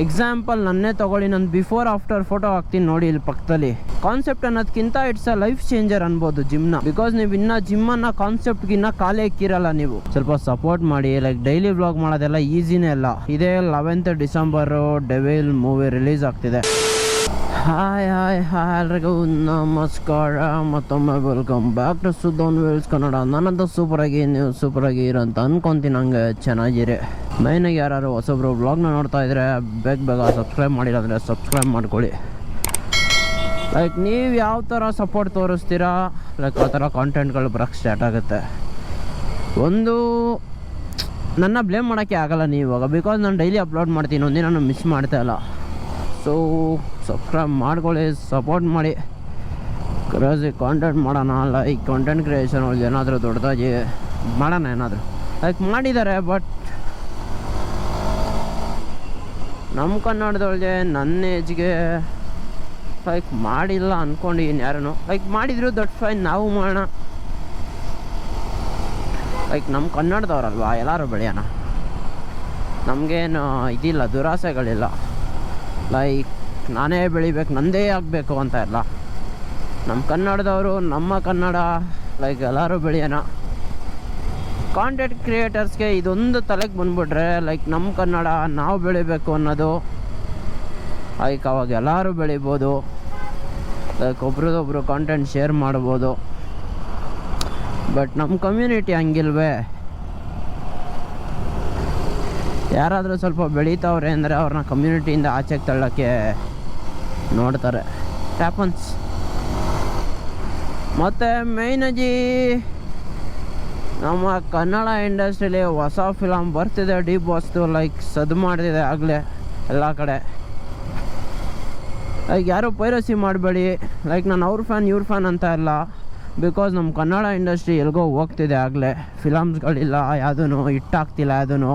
Example ನನ್ನೇ ತೊಗೊಳ್ಳಿ, ನಾನು ಬಿಫೋರ್ ಆಫ್ಟರ್ ಫೋಟೋ ಹಾಕ್ತೀನಿ ನೋಡಿ ಇಲ್ಲಿ ಪಕ್ಕದಲ್ಲಿ. ಕಾನ್ಸೆಪ್ಟ್ ಅನ್ನೋದಕ್ಕಿಂತ ಇಟ್ಸ್ ಅ ಲೈಫ್ ಚೇಂಜರ್ ಅನ್ಬೋದು ಜಿಮ್ನ. ಬಿಕಾಸ್ ನೀವು ಇನ್ನ ಜಿಮ್ ಅನ್ನೋ ಕಾನ್ಸೆಪ್ಟ್ಗೆ ಇನ್ನ ಕಾಲೇ ಇಕ್ಕಿರಲ್ಲ. ನೀವು ಸ್ವಲ್ಪ ಸಪೋರ್ಟ್ ಮಾಡಿ. ಲೈಕ್ ಡೈಲಿ ವ್ಲಾಗ್ ಮಾಡೋದೆಲ್ಲ ಈಸಿನೇ ಅಲ್ಲ. ಇದೇ 11th December devil movie release ಆಗ್ತಿದೆ. ಹಾಯ್ ಎಲ್ರಿಗೂ ನಮಸ್ಕಾರ, ಮತ್ತೊಮ್ಮೆ ವೆಲ್ಕಮ್ ಬ್ಯಾಕ್ ಟು ಸುದ್ದೋನ್ ವೀಲ್ಸ್ ಕನ್ನಡ. ನಾನಂತೂ ಸೂಪರಾಗಿ, ನೀವು ಸೂಪರಾಗಿ ಇರೋಂತ ಅನ್ಕೊತೀನಿ. ಹಂಗೆ ಚೆನ್ನಾಗಿರಿ. ಮೈನಾಗಿ ಯಾರು ಹೊಸಬ್ರು ವ್ಲಾಗ್ನ ನೋಡ್ತಾ ಇದ್ರೆ ಬೇಗ ಸಬ್ಸ್ಕ್ರೈಬ್ ಮಾಡಿಲ್ಲ ಅಂದರೆ ಸಬ್ಸ್ಕ್ರೈಬ್ ಮಾಡ್ಕೊಳ್ಳಿ. ಲೈಕ್ ನೀವು ಯಾವ ಥರ ಸಪೋರ್ಟ್ ತೋರಿಸ್ತೀರಾ, ಲೈಕ್ ಆ ಥರ ಕಾಂಟೆಂಟ್ಗಳು ಬರೋಕ್ಕೆ ಸ್ಟಾರ್ಟ್ ಆಗುತ್ತೆ. ಒಂದು ನನ್ನ ಬ್ಲೇಮ್ ಮಾಡೋಕ್ಕೆ ಆಗಲ್ಲ ನೀವು ಇವಾಗ, ಬಿಕಾಸ್ ನಾನು ಡೈಲಿ ಅಪ್ಲೋಡ್ ಮಾಡ್ತೀನಿ, ಒಂದಿನ ನಾನು ಮಿಸ್ ಮಾಡ್ತಾ ಇಲ್ಲ. ಸೊ ಸಬ್ಸ್ಕ್ರೈಬ್ ಮಾಡ್ಕೊಳ್ಳಿ, ಸಪೋರ್ಟ್ ಮಾಡಿ. ಕ್ರೇಜಿ ಕಾಂಟೆಂಟ್ ಮಾಡೋಣ. ಲೈಕ್ ಕಾಂಟೆಂಟ್ ಕ್ರಿಯೇಷನ್ ಏನಾದರೂ ದೊಡ್ಡದಾಗಿ ಮಾಡೋಣ ಏನಾದರೂ. ಲೈಕ್ ಮಾಡಿದ್ದಾರೆ, ಬಟ್ ನಮ್ಮ ಕನ್ನಡದೊಳಗೆ ನನ್ನ ಏಜ್ಗೆ ಲೈಕ್ ಮಾಡಿಲ್ಲ ಅಂದ್ಕೊಂಡಿದ್ದೀನಿ ಯಾರೂ. ಲೈಕ್ ಮಾಡಿದ್ರು ದೊಡ್ಡ ಫೈನ್, ನಾವು ಮಾಡೋಣ. ಲೈಕ್ ನಮ್ಮ ಕನ್ನಡದವ್ರಲ್ವಾ, ಎಲ್ಲರೂ ಬೆಳೆಯೋಣ. ನಮಗೇನು ಇದಿಲ್ಲ, ದುರಾಸೆಗಳಿಲ್ಲ. ಲೈಕ್ ನಾನೇ ಬೆಳಿಬೇಕು, ನಂದೇ ಆಗಬೇಕು ಅಂತ ಇಲ್ಲ. ನಮ್ಮ ಕನ್ನಡದವರು, ನಮ್ಮ ಕನ್ನಡ, ಲೈಕ್ ಎಲ್ಲರೂ ಬೆಳೆಯೋಣ. ಕಾಂಟೆಂಟ್ ಕ್ರಿಯೇಟರ್ಸ್ಗೆ ಇದೊಂದು ತಲೆಗೆ ಬಂದ್ಬಿಟ್ರೆ, ಲೈಕ್ ನಮ್ಮ ಕನ್ನಡ ನಾವು ಬೆಳಿಬೇಕು ಅನ್ನೋದು, ಲೈಕ್ ಅವಾಗ ಎಲ್ಲರೂ ಬೆಳಿಬೋದು. ಲೈಕ್ ಒಬ್ರದೊಬ್ರು ಕಾಂಟೆಂಟ್ ಶೇರ್ ಮಾಡ್ಬೋದು. ಬಟ್ ನಮ್ಮ ಕಮ್ಯುನಿಟಿ ಹಂಗಿಲ್ವೇ. ಯಾರಾದರೂ ಸ್ವಲ್ಪ ಬೆಳೀತಾವ್ರೆ ಅಂದರೆ ಅವ್ರನ್ನ ಕಮ್ಯುನಿಟಿಯಿಂದ ಆಚೆಗೆ ತಳ್ಳೋಕ್ಕೆ ನೋಡ್ತಾರೆ. ಟ್ಯಾಪನ್ಸ್. ಮತ್ತು ಮೇಯ್ನಾಗಿ ನಮ್ಮ ಕನ್ನಡ ಇಂಡಸ್ಟ್ರಿಲಿ ಹೊಸ ಫಿಲಮ್ ಬರ್ತಿದೆ, ಡಿ ಬಾಸ್ದು. ಲೈಕ್ ಸದ್ದು ಮಾಡ್ತಿದೆ ಆಗಲೇ ಎಲ್ಲ ಕಡೆ. ಲೈಕ್ ಯಾರೂ ಪೈರಸಿ ಮಾಡಬೇಡಿ. ಲೈಕ್ ನಾನು ಅವ್ರ ಫ್ಯಾನ್ ಇವ್ರ ಫ್ಯಾನ್ ಅಂತ ಇಲ್ಲ. ಬಿಕಾಸ್ ನಮ್ಮ ಕನ್ನಡ ಇಂಡಸ್ಟ್ರಿ ಎಲ್ಗೋ ಹೋಗ್ತಿದೆ ಆಗಲೇ. ಫಿಲಮ್ಸ್ಗಳಿಲ್ಲ, ಯಾವುದೂ ಹಿಟ್ಟಾಗ್ತಿಲ್ಲ ಯಾವುದೂ.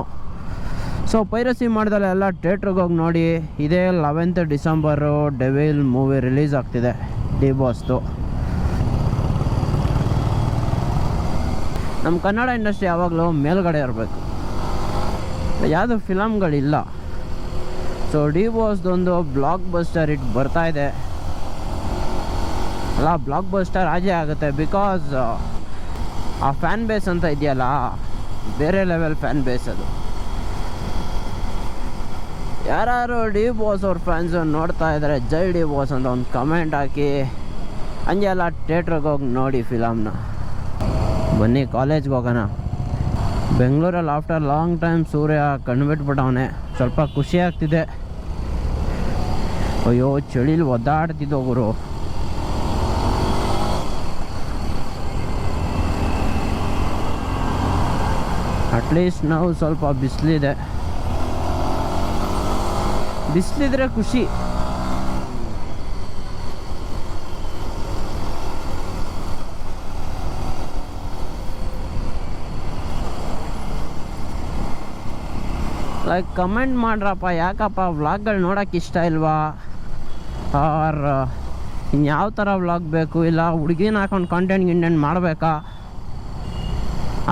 ಸೊ ಪೈರಸಿ ಮಾಡ್ದಲ್ಲ ಎಲ್ಲ ಥಿಯೇಟ್ರಿಗೆ ಹೋಗಿ ನೋಡಿ. ಇದೇ 11th December devil movie release ಆಗ್ತಿದೆ, ಡಿ ಬಾಸ್ದು. ನಮ್ಮ ಕನ್ನಡ ಇಂಡಸ್ಟ್ರಿ ಯಾವಾಗಲೂ ಮೇಲ್ಗಡೆ ಇರಬೇಕು, ಯಾವುದು ಫಿಲಮ್ಗಳಿಲ್ಲ. ಸೊ ಡಿ ಬಾಸ್ದೊಂದು ಬ್ಲಾಕ್ ಬಸ್ಟರ್ ಹಿಟ್ ಬರ್ತಾಯಿದೆ ಅಲ್ಲ. ಬ್ಲಾಕ್ ಬಸ್ಟರ್ ಆಜೇ ಆಗುತ್ತೆ. ಬಿಕಾಸ್ ಆ ಫ್ಯಾನ್ ಬೇಸ್ ಅಂತ ಇದೆಯಲ್ಲ, ಬೇರೆ ಲೆವೆಲ್ ಫ್ಯಾನ್ ಬೇಸ್ ಅದು. ಯಾರು ಡಿ ಬಾಸ್ ಅವ್ರ ಫ್ಯಾನ್ಸು ನೋಡ್ತಾ ಇದ್ದಾರೆ, ಜೈ ಡಿ ಬಾಸ್ ಅಂತ ಒಂದು ಕಮೆಂಟ್ ಹಾಕಿ. ಹಂಗೆ ಎಲ್ಲ ಥಿಯೇಟ್ರಿಗೆ ಹೋಗಿ ನೋಡಿ ಫಿಲಮ್ನ. ಬನ್ನಿ ಕಾಲೇಜ್ಗೆ ಹೋಗೋಣ. ಬೆಂಗಳೂರಲ್ಲಿ ಆಫ್ಟರ್ ಲಾಂಗ್ ಟೈಮ್ ಸೂರ್ಯ ಕಂಡುಬಿಟ್ಬಿಟ್ಟವನೆ. ಸ್ವಲ್ಪ ಖುಷಿ ಆಗ್ತಿದೆ. ಅಯ್ಯೋ ಚಳಿಲಿ ಒದ್ದಾಡ್ತಿದ್ದೋ ಗುರು. ಅಟ್ಲೀಸ್ಟ್ ನಾವು ಸ್ವಲ್ಪ ಬಿಸಿಲಿದೆ. ಬಿಸಿಲಿದ್ರೆ ಖುಷಿ. ಲೈಕ್ ಕಮೆಂಟ್ ಮಾಡ್ರಪ್ಪ, ಯಾಕಪ್ಪ ವ್ಲಾಗ್ಗಳು ನೋಡೋಕೆ ಇಷ್ಟ ಇಲ್ವಾ, ಆರ್ ಇನ್ಯಾವ ಥರ ವ್ಲಾಗ್ ಬೇಕು, ಇಲ್ಲ ಹುಡುಗಿನ ಹಾಕೊಂಡು ಕಾಂಟೆಂಟ್ ಮಾಡಬೇಕಾ,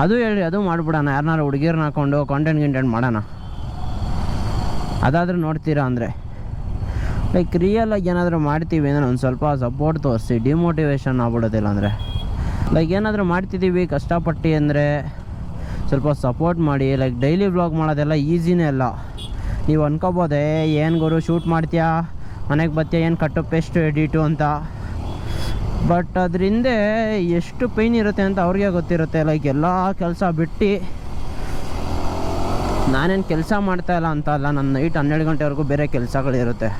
ಅದು ಹೇಳಿ. ಅದು ಮಾಡಿಬಿಡೋಣ. ಯಾರನ್ನಾರು ಹುಡುಗಿರನ್ನ ಹಾಕೊಂಡು ಕಾಂಟೆಂಟ್ ಮಾಡೋಣ. ಅದಾದರೂ ನೋಡ್ತೀರಾ ಅಂದರೆ. ಲೈಕ್ ರಿಯಲಾಗಿ ಏನಾದರೂ ಮಾಡ್ತೀವಿ ಅಂದರೆ ಒಂದು ಸ್ವಲ್ಪ ಸಪೋರ್ಟ್ ತೋರಿಸಿ. ಡಿಮೋಟಿವೇಶನ್ ಆಗ್ಬಿಡೋದಿಲ್ಲ ಅಂದರೆ. ಲೈಕ್ ಏನಾದರೂ ಮಾಡ್ತಿದ್ದೀವಿ ಕಷ್ಟಪಟ್ಟು ಅಂದರೆ ಸ್ವಲ್ಪ ಸಪೋರ್ಟ್ ಮಾಡಿ. ಲೈಕ್ ಡೈಲಿ ವ್ಲಾಗ್ ಮಾಡೋದೆಲ್ಲ ಈಸಿನೇ ಅಲ್ಲ. ನೀವು ಅನ್ಕೋಬೋದೇ ಏನು ಗುರು ಶೂಟ್ ಮಾಡ್ತೀಯಾ, ಮನೆಗೆ ಬರ್ತೀಯ, ಏನು ಕಟ್ಟು ಪೇಸ್ಟ್ ಎಡಿಟು ಅಂತ. ಬಟ್ ಅದರಿಂದ ಎಷ್ಟು ಪೈನ್ ಇರುತ್ತೆ ಅಂತ ಅವ್ರಿಗೆ ಗೊತ್ತಿರುತ್ತೆ. ಲೈಕ್ ಎಲ್ಲ ಕೆಲಸ ಬಿಟ್ಟು, ನಾನೇನು ಕೆಲಸ ಮಾಡ್ತಾಯಿಲ್ಲ ಅಂತ ಅಲ್ಲ, ನನ್ನ ನೈಟ್ 12 ಗಂಟೆವರೆಗೂ ಬೇರೆ ಕೆಲಸಗಳಿರುತ್ತೆ.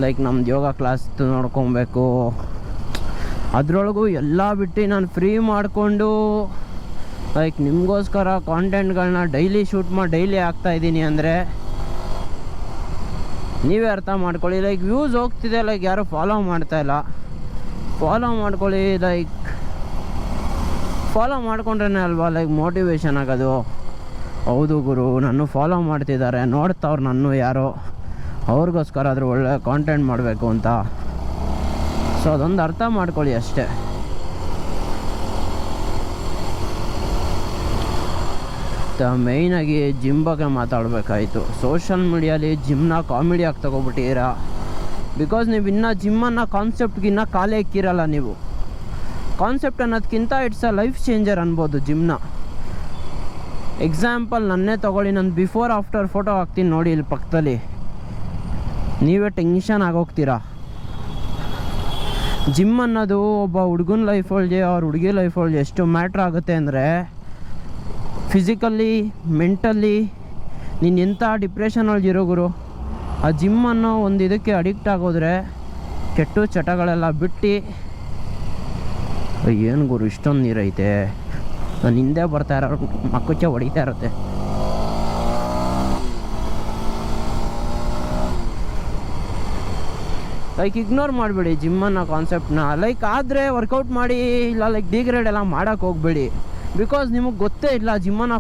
ಲೈಕ್ ನಮ್ದು ಯೋಗ ಕ್ಲಾಸ್ ನೋಡ್ಕೊಬೇಕು. ಅದರೊಳಗೂ ಎಲ್ಲ ಬಿಟ್ಟು ನಾನು ಫ್ರೀ ಮಾಡಿಕೊಂಡು ಲೈಕ್ ನಿಮಗೋಸ್ಕರ ಕಾಂಟೆಂಟ್ಗಳನ್ನ ಡೈಲಿ ಶೂಟ್ ಮಾಡಿ ಡೈಲಿ ಹಾಕ್ತಾಯಿದ್ದೀನಿ ಅಂದರೆ ನೀವೇ ಅರ್ಥ ಮಾಡ್ಕೊಳ್ಳಿ. ಲೈಕ್ ವ್ಯೂಸ್ ಹೋಗ್ತಿದೆ, ಲೈಕ್ ಯಾರೂ ಫಾಲೋ ಮಾಡ್ತಾಯಿಲ್ಲ. ಫಾಲೋ ಮಾಡ್ಕೊಳ್ಳಿ. ಲೈಕ್ ಫಾಲೋ ಮಾಡ್ಕೊಂಡ್ರೆ ಅಲ್ವಾ ಲೈಕ್ ಮೋಟಿವೇಶನ್ ಆಗೋದು. ಹೌದು ಗುರು, ನಾನು ಫಾಲೋ ಮಾಡ್ತಿದ್ದಾರೆ, ನೋಡ್ತಾವ್ರು ನಾನು ಯಾರೋ, ಅವ್ರಿಗೋಸ್ಕರ ಆದರೂ ಒಳ್ಳೆ ಕಾಂಟೆಂಟ್ ಮಾಡಬೇಕು ಅಂತ. ಸೊ ಅದೊಂದು ಅರ್ಥ ಮಾಡ್ಕೊಳ್ಳಿ ಅಷ್ಟೇ. ಮತ್ತು ಮೇಯ್ನಾಗಿ ಜಿಮ್ ಬಗ್ಗೆ ಮಾತಾಡಬೇಕಾಯಿತು. ಸೋಷಲ್ ಮೀಡಿಯಾಲಿ ಜಿಮ್ನ ಕಾಮಿಡಿಯಾಗಿ ತೊಗೊಬಿಟ್ಟಿದ್ದೀರಾ. ಬಿಕಾಸ್ ನೀವು ಇನ್ನೂ ಜಿಮ್ಮನ್ನು ಕಾನ್ಸೆಪ್ಟ್ಗಿನ್ನ ಕಾಲೇ ಇಕ್ಕಿರಲ್ಲ. ನೀವು ಕಾನ್ಸೆಪ್ಟ್ ಅನ್ನೋದಕ್ಕಿಂತ ಇಟ್ಸ್ ಅ ಲೈಫ್ ಚೇಂಜರ್ ಅನ್ಬೋದು ಜಿಮ್ನ. ಎಕ್ಸಾಂಪಲ್ ನನ್ನೇ ತೊಗೊಳ್ಳಿ, ನಾನು ಬಿಫೋರ್ ಆಫ್ಟರ್ ಫೋಟೋ ಹಾಕ್ತೀನಿ ನೋಡಿ ಇಲ್ಲಿ ಪಕ್ಕದಲ್ಲಿ. ನೀವೇ ಟೆನ್ಷನ್ ಆಗೋಗ್ತೀರಾ. ಜಿಮ್ ಅನ್ನೋದು ಒಬ್ಬ ಹುಡುಗನ ಲೈಫೊಳಗೆ ಅವ್ರ ಹುಡುಗಿ ಲೈಫೊಳಗೆ ಎಷ್ಟು ಮ್ಯಾಟ್ರ್ ಆಗುತ್ತೆ ಅಂದರೆ, ಫಿಸಿಕಲ್ಲಿ ಮೆಂಟಲಿ ನೀನು ಎಂಥ ಡಿಪ್ರೆಷನ್ ಒಳಗೆ ಇರೋ ಗುರು, ಆ ಜಿಮ್ ಅನ್ನೋ ಒಂದು ಇದಕ್ಕೆ ಅಡಿಕ್ಟ್ ಆಗೋದ್ರೆ ಕೆಟ್ಟ ಚಟಗಳೆಲ್ಲ ಬಿಟ್ಟು, ಏನು ಗುರು ಇಷ್ಟೊಂದು ನೀರೈತೆ, ನಾನು ಹಿಂದೆ ಬರ್ತಾ ಇರೋ ಮಕ್ಕಕ್ಕೆ ಹೊಡಿತಾ ಇರುತ್ತೆ. ಲೈಕ್ ಇಗ್ನೋರ್ ಮಾಡಬೇಡಿ ಜಿಮ್ಮನ್ನು ಕಾನ್ಸೆಪ್ಟನ್ನ. ಲೈಕ್ ಆದರೆ ವರ್ಕೌಟ್ ಮಾಡಿ, ಇಲ್ಲ ಲೈಕ್ ಡಿಗ್ರೇಡ್ ಎಲ್ಲ ಮಾಡೋಕ್ಕೆ ಹೋಗಬೇಡಿ. ಬಿಕಾಸ್ ನಿಮಗೆ ಗೊತ್ತೇ ಇಲ್ಲ ಜಿಮ್ಮನ್ನೋ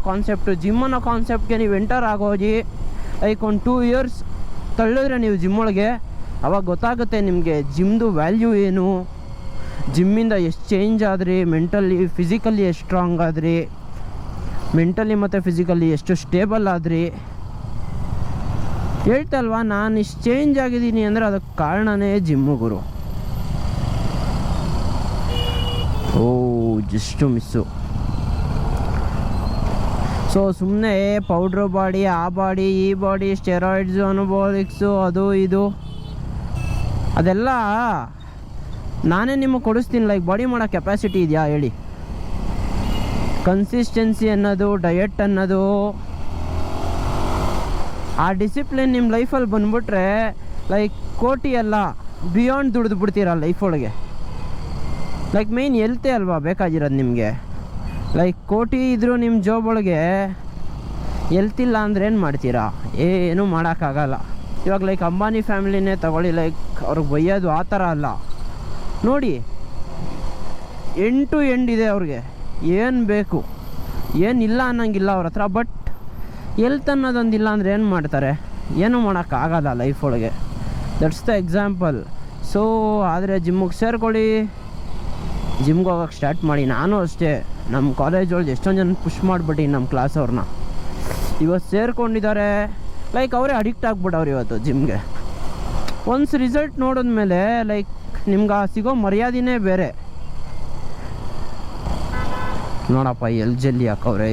ಕಾನ್ಸೆಪ್ಟ್ಗೆ ನೀವು ಎಂಟರ್ ಆಗೋಗಿ ಲೈಕ್ ಒಂದು 2 years ತಳ್ಳಿದ್ರೆ ನೀವು ಜಿಮ್ಮೊಳಗೆ, ಅವಾಗ ಗೊತ್ತಾಗುತ್ತೆ ನಿಮಗೆ ಜಿಮ್ದು ವ್ಯಾಲ್ಯೂ ಏನು, ಜಿಮ್ಮಿಂದ ಎಷ್ಟು ಚೇಂಜ್ ಆದ್ರಿ, ಮೆಂಟಲಿ ಫಿಸಿಕಲಿ ಎಷ್ಟು ಸ್ಟ್ರಾಂಗ್ ಆದ್ರಿ, ಮೆಂಟಲಿ ಮತ್ತು ಫಿಸಿಕಲಿ ಎಷ್ಟು ಸ್ಟೇಬಲ್ ಆದ್ರಿ. ಹೇಳ್ತಲ್ವಾ, ನಾನು ಇಷ್ಟು ಚೇಂಜ್ ಆಗಿದ್ದೀನಿ ಅಂದರೆ ಅದಕ್ಕೆ ಕಾರಣನೇ ಜಿಮ್ಮು ಗುರು. Just miss. ಸೊ ಸುಮ್ಮನೆ ಪೌಡ್ರು ಬಾಡಿ, ಆ ಬಾಡಿ, ಈ ಬಾಡಿ, ಸ್ಟೆರಾಯ್ಡ್ಸು, ಅನಬೋಲಿಕ್ಸು, ಅದು ಇದು ಅದೆಲ್ಲ ನಾನೇ ನಿಮಗೆ ಕೊಡಿಸ್ತೀನಿ. ಲೈಕ್ ಬಾಡಿ ಮಾಡೋ ಕೆಪಾಸಿಟಿ ಇದೆಯಾ ಹೇಳಿ? ಕನ್ಸಿಸ್ಟೆನ್ಸಿ ಅನ್ನೋದು, ಡಯಟ್ ಅನ್ನೋದು, ಆ ಡಿಸಿಪ್ಲಿನ್ ನಿಮ್ಮ ಲೈಫಲ್ಲಿ ಬಂದ್ಬಿಟ್ರೆ ಲೈಕ್ ಕೋಟಿ ಎಲ್ಲ ಬಿಯಾಂಡ್ ದುಡ್ದು ಬಿಡ್ತೀರ ಲೈಫೊಳಗೆ. ಲೈಕ್ ಮೇಯ್ನ್ ಹೆಲ್ತೇ ಅಲ್ವಾ ಬೇಕಾಗಿರೋದು ನಿಮಗೆ. ಲೈಕ್ ಕೋಟಿ ಇದ್ದರೂ ನಿಮ್ಮ ಜಾಬ್ ಒಳಗೆ ಹೆಲ್ತಿಲ್ಲ ಅಂದರೆ ಏನು ಮಾಡ್ತೀರಾ? ಏನೂ ಮಾಡೋಕ್ಕಾಗಲ್ಲ. ಇವಾಗ ಲೈಕ್ ಅಂಬಾನಿ ಫ್ಯಾಮಿಲಿನೇ ತಗೊಳ್ಳಿ, ಲೈಕ್ ಅವ್ರಿಗೆ ಬೈಯೋದು ಆ ಥರ ಅಲ್ಲ ನೋಡಿ. ಎಂಡ್ ಟು ಎಂಡ್ ಇದೆ ಅವ್ರಿಗೆ, ಏನು ಬೇಕು ಏನಿಲ್ಲ ಅನ್ನೋಂಗಿಲ್ಲ ಅವ್ರ ಹತ್ರ. ಬಟ್ ಹೆಲ್ತ್ ಅನ್ನೋದೊಂದಿಲ್ಲ ಅಂದರೆ ಏನು ಮಾಡ್ತಾರೆ? ಏನೂ ಮಾಡೋಕ್ಕಾಗಲ್ಲ ಲೈಫೊಳಗೆ. That's the example. ಸೊ ಆದರೆ ಜಿಮ್ಮಿಗೆ ಸೇರ್ಕೊಳ್ಳಿ, ಜಿಮ್ಗೆ ಹೋಗೋಕ್ಕೆ ಸ್ಟಾರ್ಟ್ ಮಾಡಿ. ನಾನು ಅಷ್ಟೇ, ನಮ್ಮ ಕಾಲೇಜ್ ಒಳಗೆ ಎಷ್ಟೊಂದು ಜನ ಪುಷ್ ಮಾಡಿಬಿಟ್ಟು ನಮ್ಮ ಕ್ಲಾಸ್ ಅವ್ರನ್ನ ಇವತ್ತು ಸೇರ್ಕೊಂಡಿದ್ದಾರೆ. ಲೈಕ್ ಅವರೇ ಅಡಿಕ್ಟ್ ಆಗಿಬಿಟ್ಟವ್ರು ಇವತ್ತು ಜಿಮ್ಗೆ. ಒನ್ಸ್ ರಿಸಲ್ಟ್ ನೋಡಿದ್ಮೇಲೆ ಲೈಕ್ ನಿಮ್ಗೆ ಸಿಗೋ ಮರ್ಯಾದೆನೇ ಬೇರೆ. ನೋಡಪ್ಪ ಎಲ್ಲಿ ಜಲ್ಲಿ ಹಾಕವ್ರೆ.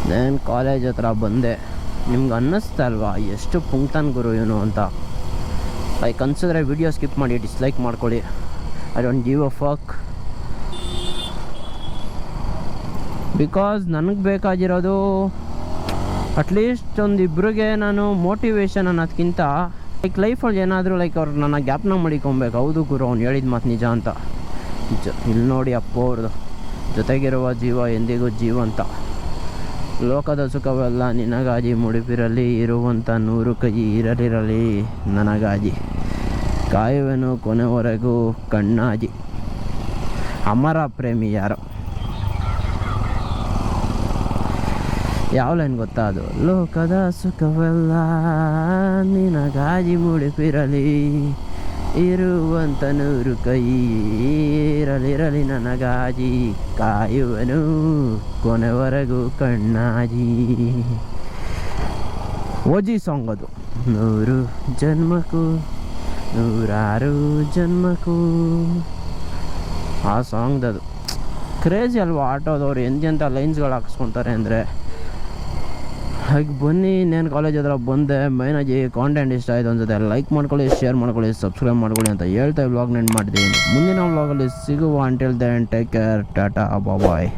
ನಾನು ಕಾಲೇಜ್ ಹತ್ರ ಬಂದೆ, ನಿಮ್ಗೆ ಅನ್ನಿಸ್ತಾ ಅಲ್ವಾ ಎಷ್ಟು ಪುಂಕ್ತಾನ್ ಗುರು ಇವನು ಅಂತ? ಲೈಕ್ ಅನ್ಸಿದ್ರೆ ವಿಡಿಯೋ ಸ್ಕಿಪ್ ಮಾಡಿ ಡಿಸ್ಲೈಕ್ ಮಾಡ್ಕೊಳ್ಳಿ. I don't give a fuck. Because ನನಗೆ ಬೇಕಾಗಿರೋದು ಅಟ್ಲೀಸ್ಟ್ ಒಂದಿಬ್ರಿಗೆ ನಾನು ಮೋಟಿವೇಶನ್ ಅನ್ನೋದಕ್ಕಿಂತ ಲೈಕ್ ಲೈಫಲ್ಲಿ ಏನಾದರೂ ಲೈಕ್ ಅವ್ರು ನನ್ನ ಗ್ಯಾಪ್ನ ಮಾಡಿಕೊಬೇಕು. ಹೌದು ಗುರು ಅವ್ನು ಹೇಳಿದ ಮಾತು ನಿಜ ಅಂತ. ಇಲ್ಲಿ ನೋಡಿ ಅಪ್ಪ ಅವ್ರದ್ದು, ಜೊತೆಗಿರುವ ಜೀವ ಎಂದಿಗೂ ಜೀವಂತ, ಲೋಕದ ಸುಖವೆಲ್ಲ ನಿನಗಾಗಿ ಮುಡಿಪಿರಲಿ, ಇರುವಂಥ 100 ಕೈ ಇರಲಿರಲಿ ನನಗಾಗಿ, ಕಾಯುವೆನು ಕೊನೆವರೆಗೂ ಕಣ್ಣಾಜಿ. ಅಮರ ಪ್ರೇಮಿ ಯಾರೋ ಯಾವ ಲೈನ್ ಗೊತ್ತಾ ಅದು? ಲೋಕದ ಸುಖವೆಲ್ಲ ನಿನಗಾಗಿ ಮುಡಿಪಿರಲಿ, ಇರುವಂಥ 100 ಕೈ ಇರಲಿರಲಿ ನನಗಾಗಿ, ಕಾಯುವನು ಕೊನೆವರೆಗೂ ಕಣ್ಣಾಜಿ. ಓಜಿ ಸಾಂಗ್ ಅದು. 100 ಜನ್ಮಕ್ಕೂ 106 ಜನ್ಮಕ್ಕೂ ಆ ಸಾಂಗ್ದದು. ಕ್ರೇಜಿ ಅಲ್ವಾ ಆಟೋದವ್ರು ಎಂತೆಂಥ ಲೈನ್ಸ್ಗಳು ಹಾಕ್ಸ್ಕೊತಾರೆ ಅಂದರೆ. ಹಾಗೆ ಬನ್ನಿ, ನಾನು ಕಾಲೇಜ್ ಹತ್ರ ಬಂದೆ. ಮೈನಾಗಿ ಕಾಂಟೆಂಟ್ ಇಷ್ಟ ಆಯಿತು ಅನ್ಸುತ್ತೆ, ಲೈಕ್ ಮಾಡ್ಕೊಳ್ಳಿ, ಶೇರ್ ಮಾಡ್ಕೊಳ್ಳಿ, ಸಬ್ಸ್ಕ್ರೈಬ್ ಮಾಡ್ಕೊಳ್ಳಿ ಅಂತ ಹೇಳ್ತಾ ವ್ಲಾಗ್ ನೆಂಡ್ ಮಾಡ್ತೀನಿ. ಮುಂದಿನ ವ್ಲಾಗಲ್ಲಿ ಸಿಗುವ. Until then take care, tata, ಬಾಯ್.